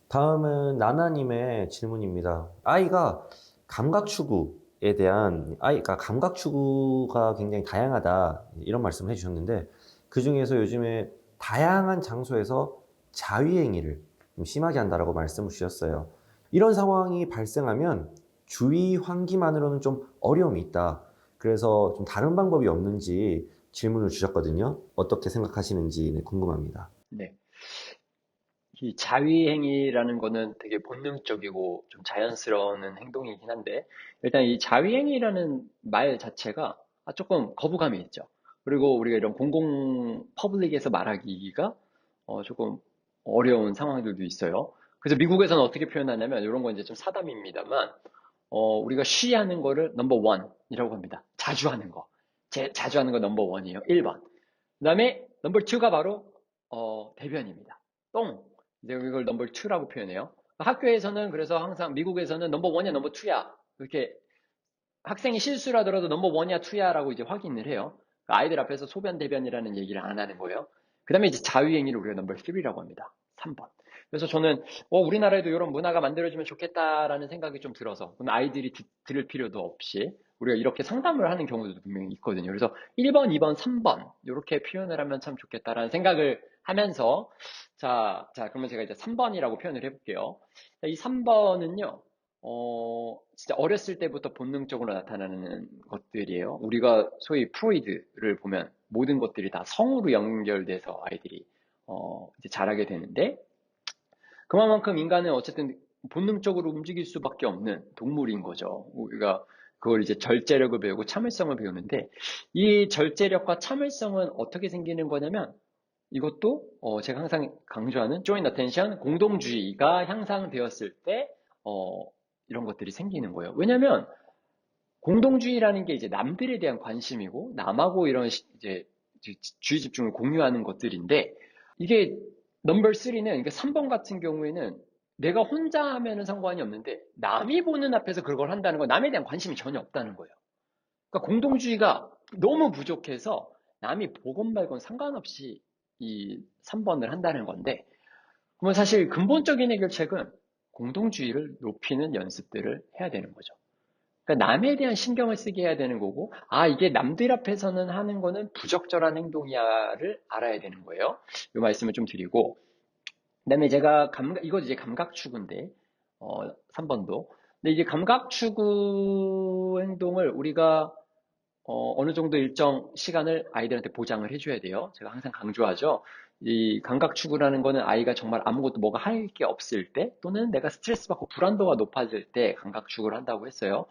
다음은 나나님의 질문입니다. 아이가 감각 추구에 대한, 아이가 감각 추구가 굉장히 다양하다, 이런 말씀을 해주셨는데, 그 중에서 요즘에 다양한 장소에서 자위행위를 좀 심하게 한다라고 말씀을 주셨어요. 이런 상황이 발생하면 주의 환기만으로는 좀 어려움이 있다. 그래서 좀 다른 방법이 없는지 질문을 주셨거든요. 어떻게 생각하시는지 궁금합니다. 네. 이 자위행위라는 거는 되게 본능적이고 좀 자연스러운 행동이긴 한데, 일단 이 자위행위라는 말 자체가 조금 거부감이 있죠. 그리고 우리가 이런 공공 퍼블릭에서 말하기가 조금 어려운 상황들도 있어요. 그래서 미국에서는 어떻게 표현하냐면, 이런 건 이제 좀 사담입니다만, 우리가 쉬하는 거를 넘버 원이라고 합니다. 자주 하는 거. 자주 하는 거 넘버 원이에요. 1번. 그 다음에 넘버 2가 바로 대변입니다. 똥. 이제 이걸 넘버 2라고 표현해요. 학교에서는 그래서 항상 미국에서는 넘버 1이야, 넘버 2야. 이렇게 학생이 실수를 하더라도 넘버 1이야, 2야라고 이제 확인을 해요. 아이들 앞에서 소변, 대변이라는 얘기를 안 하는 거예요. 그 다음에 이제 자유행위를 우리가 넘버 3라고 합니다. 3번. 그래서 저는 우리나라에도 이런 문화가 만들어지면 좋겠다라는 생각이 좀 들어서, 아이들이 들을 필요도 없이 우리가 이렇게 상담을 하는 경우도 분명히 있거든요. 그래서 1번, 2번, 3번 이렇게 표현을 하면 참 좋겠다라는 생각을 하면서, 그러면 제가 이제 3번이라고 표현을 해볼게요. 이 3번은요, 진짜 어렸을 때부터 본능적으로 나타나는 것들이에요. 우리가 소위 프로이드를 보면 모든 것들이 다 성으로 연결돼서 아이들이 이제 자라게 되는데, 그만큼 인간은 어쨌든 본능적으로 움직일 수밖에 없는 동물인 거죠. 우리가 그걸 이제 절제력을 배우고 참을성을 배우는데, 이 절제력과 참을성은 어떻게 생기는 거냐면, 이것도 제가 항상 강조하는 joint attention, 공동주의가 향상되었을 때 이런 것들이 생기는 거예요. 왜냐하면 공동주의라는 게 이제 남들에 대한 관심이고 남하고 이런 이제 주의 집중을 공유하는 것들인데, 이게 넘버 3는, 그러니까 3번 같은 경우에는 내가 혼자 하면은 상관이 없는데 남이 보는 앞에서 그걸 한다는 건 남에 대한 관심이 전혀 없다는 거예요. 그러니까 공동주의가 너무 부족해서 남이 보건 말건 상관없이 이 3번을 한다는 건데, 그러면 사실 근본적인 해결책은 공동주의를 높이는 연습들을 해야 되는 거죠. 그러니까 남에 대한 신경을 쓰게 해야 되는 거고, 이게 남들 앞에서는 하는 거는 부적절한 행동이야를 알아야 되는 거예요. 이 말씀을 좀 드리고, 그다음에 제가 이거 이제 감각 추구인데, 3번도. 근데 이제 감각 추구 행동을 우리가 어느 정도 일정 시간을 아이들한테 보장을 해줘야 돼요. 제가 항상 강조하죠. 이 감각 추구라는 거는 아이가 정말 아무것도 뭐가 할 게 없을 때, 또는 내가 스트레스 받고 불안도가 높아질 때 감각 추구를 한다고 했어요.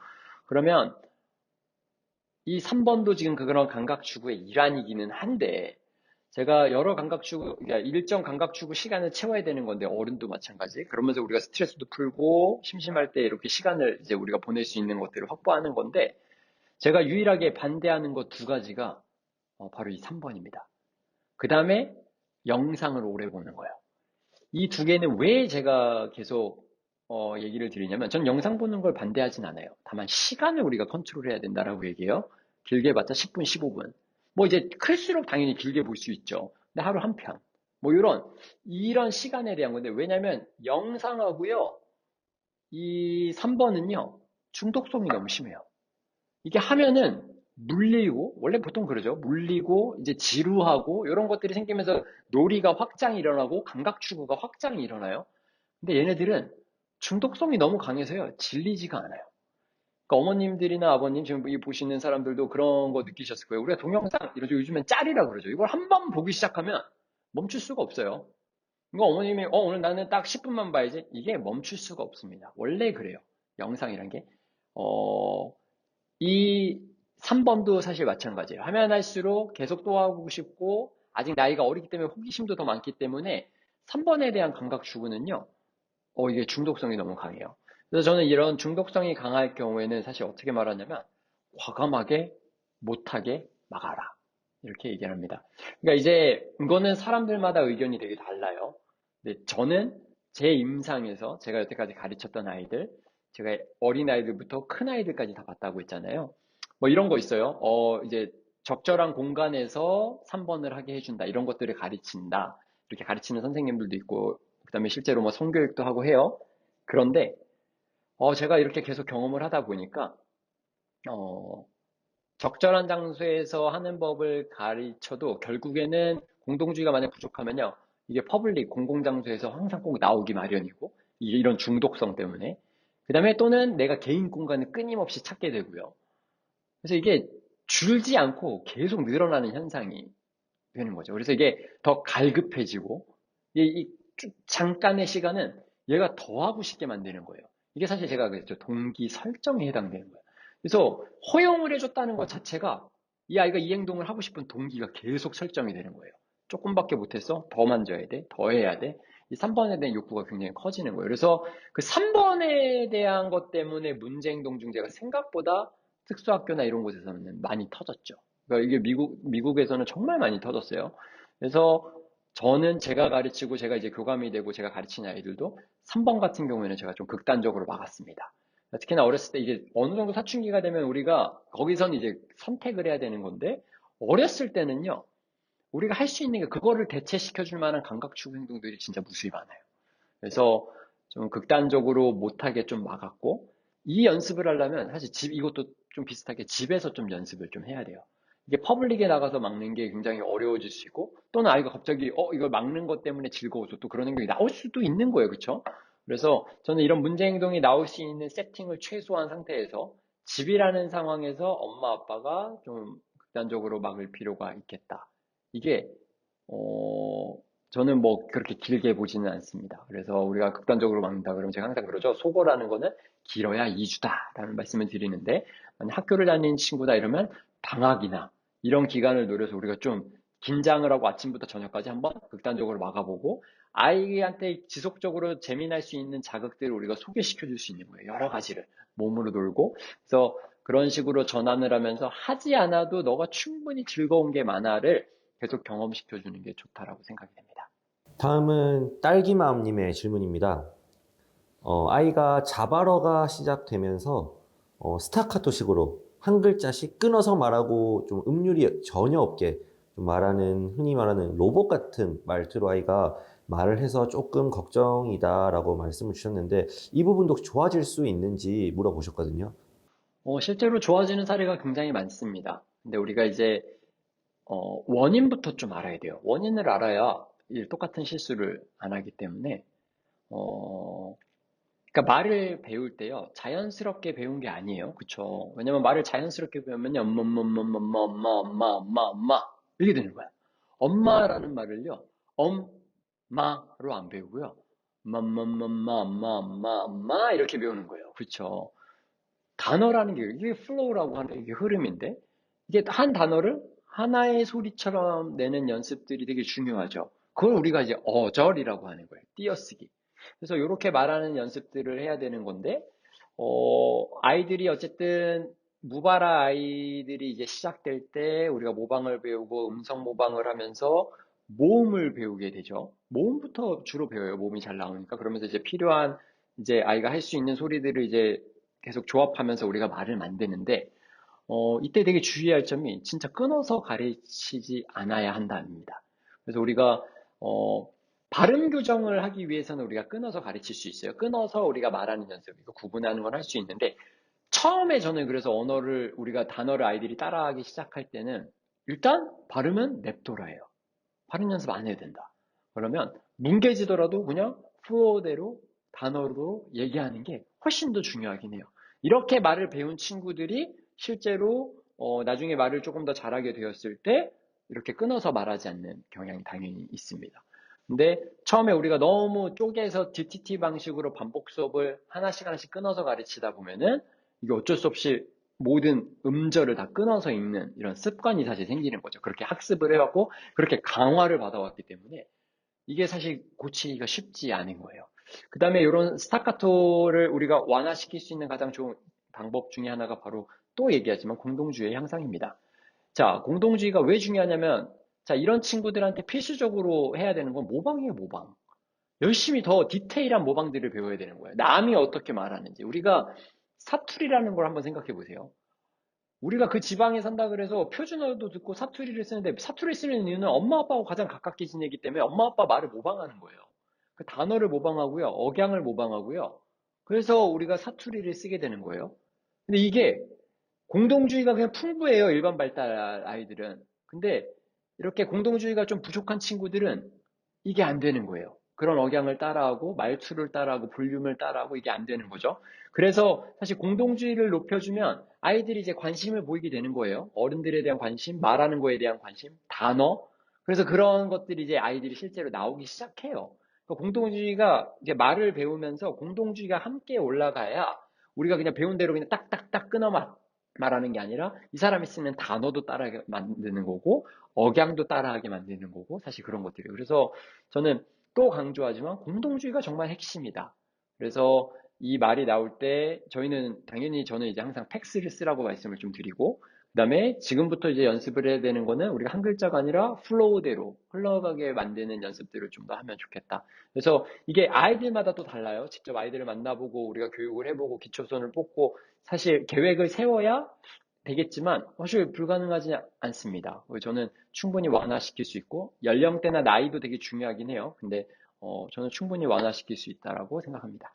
그러면 이 3번도 지금 그런 감각 추구의 일환이기는 한데, 제가 여러 감각 추구, 그러니까 일정 감각 추구 시간을 채워야 되는 건데, 어른도 마찬가지. 그러면서 우리가 스트레스도 풀고 심심할 때 이렇게 시간을 이제 우리가 보낼 수 있는 것들을 확보하는 건데, 제가 유일하게 반대하는 것 두 가지가 바로 이 3번입니다. 그 다음에 영상을 오래 보는 거예요. 이 두 개는 왜 제가 계속 얘기를 드리냐면, 전 영상 보는 걸 반대하진 않아요. 다만 시간을 우리가 컨트롤해야 된다라고 얘기해요. 길게 봤자 10분, 15분. 뭐 이제 클수록 당연히 길게 볼 수 있죠. 근데 하루 한 편. 뭐 이런 시간에 대한 건데, 왜냐면 영상하고요, 이 3번은요, 중독성이 너무 심해요. 이게 하면은 물리고, 원래 보통 그러죠. 물리고, 이제 지루하고, 이런 것들이 생기면서 놀이가 확장이 일어나고, 감각 추구가 확장이 일어나요. 근데 얘네들은 중독성이 너무 강해서요, 질리지가 않아요. 그러니까 어머님들이나 아버님, 지금 이 보시는 사람들도 그런 거 느끼셨을 거예요. 우리가 동영상, 이러죠. 요즘엔 짤이라 그러죠. 이걸 한 번 보기 시작하면 멈출 수가 없어요. 이거 어머님이, 오늘 나는 딱 10분만 봐야지. 이게 멈출 수가 없습니다. 원래 그래요. 영상이란 게. 어, 이 3번도 사실 마찬가지예요. 하면 할수록 계속 또 하고 싶고, 아직 나이가 어리기 때문에 호기심도 더 많기 때문에 3번에 대한 감각 추구는요, 이게 중독성이 너무 강해요. 그래서 저는 이런 중독성이 강할 경우에는 사실 어떻게 말하냐면, 과감하게 못하게 막아라. 이렇게 얘기를 합니다. 그러니까 이제 이거는 사람들마다 의견이 되게 달라요. 근데 저는 제 임상에서 제가 여태까지 가르쳤던 아이들, 제가 어린아이들부터 큰아이들까지 다 봤다고 했잖아요. 뭐 이런 거 있어요. 이제 적절한 공간에서 3번을 하게 해준다. 이런 것들을 가르친다. 이렇게 가르치는 선생님들도 있고, 그다음에 실제로 뭐 성교육도 하고 해요. 그런데 제가 이렇게 계속 경험을 하다 보니까 어, 적절한 장소에서 하는 법을 가르쳐도 결국에는 공동주의가 만약 부족하면요. 이게 퍼블릭, 공공장소에서 항상 꼭 나오기 마련이고, 이런 중독성 때문에. 그 다음에 또는 내가 개인 공간을 끊임없이 찾게 되고요. 그래서 이게 줄지 않고 계속 늘어나는 현상이 되는 거죠. 그래서 이게 더 갈급해지고, 잠깐의 시간은 얘가 더 하고 싶게 만드는 거예요. 이게 사실 제가 그랬죠. 동기 설정에 해당되는 거예요. 그래서 허용을 해줬다는 것 자체가 이 아이가 이 행동을 하고 싶은 동기가 계속 설정이 되는 거예요. 조금밖에 못했어? 더 만져야 돼? 더 해야 돼? 이 3번에 대한 욕구가 굉장히 커지는 거예요. 그래서 그 3번에 대한 것 때문에 문제 행동 중재가 생각보다 특수학교나 이런 곳에서는 많이 터졌죠. 그러니까 이게 미국에서는 정말 많이 터졌어요. 그래서 저는 제가 가르치고 제가 이제 교감이 되고 제가 가르치는 아이들도 3번 같은 경우에는 제가 좀 극단적으로 막았습니다. 특히나 어렸을 때 이제 어느 정도 사춘기가 되면 우리가 거기선 이제 선택을 해야 되는 건데 어렸을 때는요. 우리가 할 수 있는 게 그거를 대체시켜 줄 만한 감각추구 행동들이 진짜 무수히 많아요. 그래서 좀 극단적으로 못하게 좀 막았고 이 연습을 하려면 사실 이것도 좀 비슷하게 집에서 좀 연습을 좀 해야 돼요. 이게 퍼블릭에 나가서 막는 게 굉장히 어려워질 수 있고 또는 아이가 갑자기 이걸 막는 것 때문에 즐거워서 또 그런 행동이 나올 수도 있는 거예요. 그렇죠? 그래서 저는 이런 문제 행동이 나올 수 있는 세팅을 최소화한 상태에서 집이라는 상황에서 엄마 아빠가 좀 극단적으로 막을 필요가 있겠다. 이게 어, 저는 뭐 그렇게 길게 보지는 않습니다. 그래서 우리가 극단적으로 막는다 그러면 제가 항상 그러죠. 속어라는 거는 길어야 2주다라는 말씀을 드리는데 만약 학교를 다니는 친구다 이러면 방학이나 이런 기간을 노려서 우리가 좀 긴장을 하고 아침부터 저녁까지 한번 극단적으로 막아보고 아이한테 지속적으로 재미날 수 있는 자극들을 우리가 소개시켜 줄 수 있는 거예요. 여러 가지를 몸으로 놀고 그래서 그런 식으로 전환을 하면서 하지 않아도 너가 충분히 즐거운 게 많아를 계속 경험시켜주는 게 좋다라고 생각이 됩니다. 다음은 딸기맘님의 질문입니다. 아이가 자발어가 시작되면서 스타카토식으로 한 글자씩 끊어서 말하고 좀 음률이 전혀 없게 좀 말하는 흔히 말하는 로봇 같은 말투로 아이가 말을 해서 조금 걱정이다라고 말씀을 주셨는데 이 부분도 좋아질 수 있는지 물어보셨거든요. 실제로 좋아지는 사례가 굉장히 많습니다. 근데 우리가 이제 원인부터 좀 알아야 돼요. 원인을 알아야 똑같은 실수를 안 하기 때문에 어, 그러니까 말을 배울 때요, 자연스럽게 배운 게 아니에요. 그쵸? 왜냐면 말을 자연스럽게 배우면요, 엄마, 이렇게 되는 거야. 엄마라는 말을요, 엄마로 안 배우고요, 엄마, 이렇게 배우는 거예요. 그쵸? 단어라는 게, 이게 플로우라고 하는 이게 흐름인데, 이게 한 단어를 하나의 소리처럼 내는 연습들이 되게 중요하죠. 그걸 우리가 이제 어절이라고 하는 거예요. 띄어쓰기. 그래서 이렇게 말하는 연습들을 해야 되는 건데, 아이들이 어쨌든 무발화 아이들이 이제 시작될 때 우리가 모방을 배우고 음성 모방을 하면서 모음을 배우게 되죠. 모음부터 주로 배워요. 모음이 잘 나오니까. 그러면서 이제 필요한 이제 아이가 할 수 있는 소리들을 이제 계속 조합하면서 우리가 말을 만드는데, 이때 되게 주의할 점이 진짜 끊어서 가르치지 않아야 한답니다. 그래서 우리가, 발음 교정을 하기 위해서는 우리가 끊어서 가르칠 수 있어요. 끊어서 우리가 말하는 연습, 이거 구분하는 건 할 수 있는데, 처음에 저는 그래서 우리가 단어를 아이들이 따라하기 시작할 때는 일단 발음은 냅둬라 해요. 발음 연습 안 해야 된다. 그러면 뭉개지더라도 그냥 플로어대로 단어로 얘기하는 게 훨씬 더 중요하긴 해요. 이렇게 말을 배운 친구들이 실제로 나중에 말을 조금 더 잘하게 되었을 때 이렇게 끊어서 말하지 않는 경향이 당연히 있습니다. 근데 처음에 우리가 너무 쪼개서 DTT 방식으로 반복 수업을 하나씩 끊어서 가르치다 보면은 이게 어쩔 수 없이 모든 음절을 다 끊어서 읽는 이런 습관이 사실 생기는 거죠. 그렇게 학습을 해왔고 그렇게 강화를 받아왔기 때문에 이게 사실 고치기가 쉽지 않은 거예요. 그 다음에 이런 스타카토를 우리가 완화시킬 수 있는 가장 좋은 방법 중에 하나가 바로 또 얘기하지만 공동주의 향상입니다. 자, 공동주의가 왜 중요하냐면 자, 이런 친구들한테 필수적으로 해야 되는 건 모방이에요, 모방. 열심히 더 디테일한 모방들을 배워야 되는 거예요. 남이 어떻게 말하는지. 우리가 사투리라는 걸 한번 생각해 보세요. 우리가 그 지방에 산다 그래서 표준어도 듣고 사투리를 쓰는데 사투리 쓰는 이유는 엄마 아빠하고 가장 가깝게 지내기 때문에 엄마 아빠 말을 모방하는 거예요. 그 단어를 모방하고요. 억양을 모방하고요. 그래서 우리가 사투리를 쓰게 되는 거예요. 근데 이게 공동주의가 그냥 풍부해요. 일반 발달 아이들은. 근데 이렇게 공동주의가 좀 부족한 친구들은 이게 안 되는 거예요. 그런 억양을 따라하고 말투를 따라하고 볼륨을 따라하고 이게 안 되는 거죠. 그래서 사실 공동주의를 높여주면 아이들이 이제 관심을 보이게 되는 거예요. 어른들에 대한 관심, 말하는 거에 대한 관심, 단어. 그래서 그런 것들이 이제 아이들이 실제로 나오기 시작해요. 그러니까 공동주의가 이제 말을 배우면서 공동주의가 함께 올라가야 우리가 그냥 배운 대로 그냥 딱딱딱 끊어 말하는 게 아니라 이 사람이 쓰는 단어도 따라하게 만드는 거고 억양도 따라하게 만드는 거고 사실 그런 것들이에요. 그래서 저는 또 강조하지만 공동주의가 정말 핵심이다. 그래서 이 말이 나올 때 저희는 당연히 저는 이제 항상 팩스를 쓰라고 말씀을 좀 드리고 그다음에 지금부터 이제 연습을 해야 되는 거는 우리가 한 글자가 아니라 플로우대로 흘러가게 만드는 연습들을 좀 더 하면 좋겠다. 그래서 이게 아이들마다 또 달라요. 직접 아이들을 만나보고 우리가 교육을 해보고 기초선을 뽑고 사실 계획을 세워야 되겠지만 사실 불가능하지 않습니다. 저는 충분히 완화시킬 수 있고 연령대나 나이도 되게 중요하긴 해요. 근데 저는 충분히 완화시킬 수 있다라고 생각합니다.